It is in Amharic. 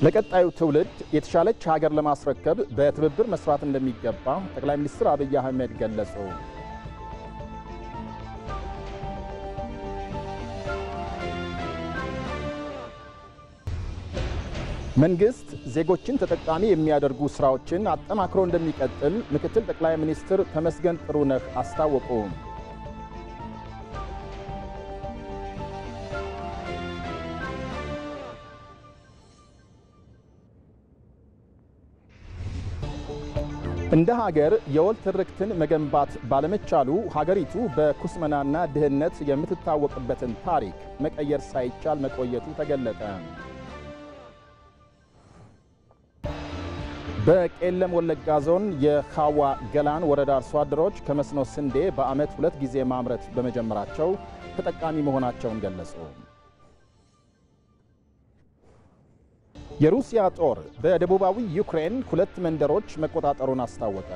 ለቀጣዩ ትውልድ የተሻለች ሀገር ለማስረከብ በትብብር መስራት እንደሚገባ ጠቅላይ ሚኒስትር አብይ አህመድ ገለጹ። መንግስት ዜጎችን ተጠቃሚ የሚያደርጉ ስራዎችን አጠናክሮ እንደሚቀጥል ምክትል ጠቅላይ ሚኒስትር ተመስገን ጥሩነህ አስታወቁ። እንደ ሀገር የወል ትርክትን መገንባት ባለመቻሉ ሀገሪቱ በኩስመናና ድህነት የምትታወቅበትን ታሪክ መቀየር ሳይቻል መቆየቱ ተገለጠ። በቄለም ወለጋ ዞን የካዋ ገላን ወረዳ አርሶ አደሮች ከመስኖ ስንዴ በዓመት 2 ጊዜ ማምረት በመጀመራቸው ተጠቃሚ መሆናቸውን ገለጹ። የሩሲያ ጦር በደቡባዊ ዩክሬን 2 መንደሮች መቆጣጠሩን አስታወቀ።